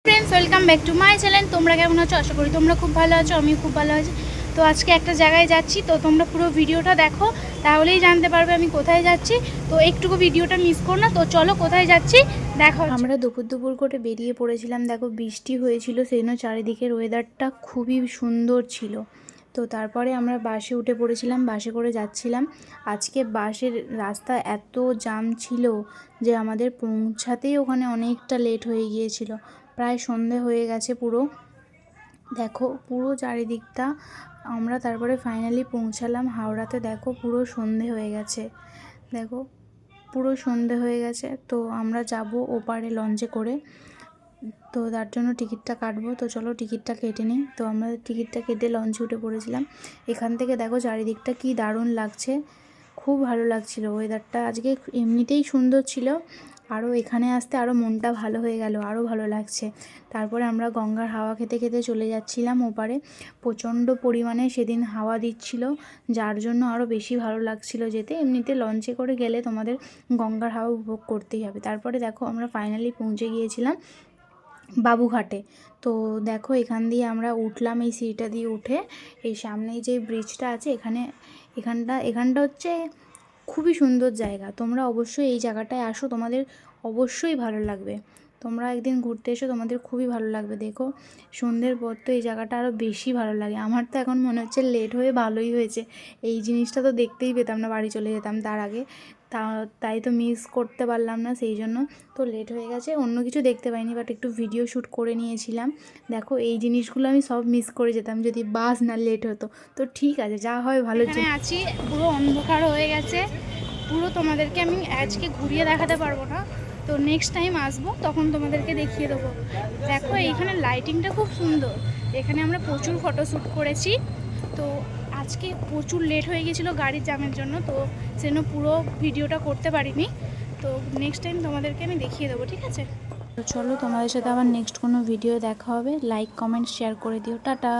Friends welcome back to my channel. তোমরা কেমন আছো? আশা করি তোমরা খুব ভালো আছো। আমি খুব ভালো আছি। তো আজকে একটা জায়গায় যাচ্ছি, তো তোমরা পুরো ভিডিওটা দেখো, তাহলেই জানতে পারবে আমি কোথায় যাচ্ছি। তো একটুকু ভিডিওটা মিস করো না। তো চলো কোথায় যাচ্ছি দেখো। আমরা দুপুর করে বেরিয়ে পড়েছিলাম। দেখো বৃষ্টি হয়েছিল, সেই জন্য চারিদিকের ওয়েদারটা খুবই সুন্দর ছিল। তো তারপরে আমরা বাসে উঠে পড়েছিলাম, বাসে করে যাচ্ছিলাম। আজকে বাসের রাস্তা এত জ্যাম ছিল যে আমাদের পৌঁছাতেই ওখানে অনেকটা লেট হয়ে গিয়েছিল। প্রায় সন্ধে হয়ে গেছে পুরো। দেখো পুরো চারিদিকটা। আমরা তারপরে ফাইনালি পৌঁছালাম হাওড়াতে। দেখো পুরো সন্ধে হয়ে গেছে, দেখো পুরো সন্ধে হয়ে গেছে। তো আমরা যাব ওপারে লঞ্চে করে, তো তার জন্য টিকিটটা কাটবো। তো চলো টিকিটটা কেটে নিই। তো আমরা টিকিটটা কেটে লঞ্চে উঠে পড়েছিলাম। এখান থেকে দেখো চারিদিকটা কি দারুণ লাগছে, খুব ভালো লাগছিল। ওয়েদারটা আজকে এমনিতেই সুন্দর ছিল, আরও এখানে আসতে আরও মনটা ভালো হয়ে গেল, আরও ভালো লাগছে। তারপরে আমরা গঙ্গার হাওয়া খেতে খেতে চলে যাচ্ছিলাম ওপারে। প্রচণ্ড পরিমাণে সেদিন হাওয়া দিচ্ছিল, যার জন্য আরও বেশি ভালো লাগছিল যেতে। এমনিতে লঞ্চে করে গেলে তোমাদের গঙ্গার হাওয়া উপভোগ করতেই হবে। তারপরে দেখো আমরা ফাইনালি পৌঁছে গিয়েছিলাম বাবুঘাটে। তো দেখো এখান দিয়ে আমরা উঠলাম, এই সিঁড়িটা দিয়ে উঠে এই সামনেই যে ব্রিজটা আছে এখানটা হচ্ছে খুবই সুন্দর জায়গা। তোমরা অবশ্যই এই জায়গাটায় আসো, তোমাদের অবশ্যই ভালো লাগবে। তোমরা একদিন ঘুরতে এসো, তোমাদের খুবই ভালো লাগবে। দেখো সন্ধ্যের পর তো এই জায়গাটা আরও বেশি ভালো লাগে। আমার তো এখন মনে হচ্ছে লেট হয়ে ভালোই হয়েছে, এই জিনিসটা তো দেখতেই পেতাম না, বাড়ি চলে যেতাম তার আগে। তাই তো মিস করতে পারলাম না, সেই জন্য তো লেট হয়ে গেছে। অন্য কিছু দেখতে পাইনি, বাট একটু ভিডিও শ্যুট করে নিয়েছিলাম। দেখো এই জিনিসগুলো আমি সব মিস করে যেতাম যদি বাস না লেট হতো। তো ঠিক আছে, যা হয় ভালো। এখানে আছি, পুরো অন্ধকার হয়ে গেছে পুরো। তোমাদেরকে আমি আজকে ঘুরিয়ে দেখাতে পারবো না, তো নেক্সট টাইম আসবো তখন তোমাদেরকে দেখিয়ে দেবো। দেখো এইখানে লাইটিংটা খুব সুন্দর। এখানে আমরা প্রচুর ফটোশ্যুট করেছি। তো আজকে প্রচুর লেট হয়ে গেছিলো গাড়ির জ্যামের জন্য, তো সেজন্য পুরো ভিডিওটা করতে পারিনি। তো নেক্সট টাইম তোমাদেরকে আমি দেখিয়ে দেবো, ঠিক আছে? তো চলো তোমাদের সাথে আবার নেক্সট কোনো ভিডিও দেখা হবে। লাইক কমেন্ট শেয়ার করে দিও। টাটা।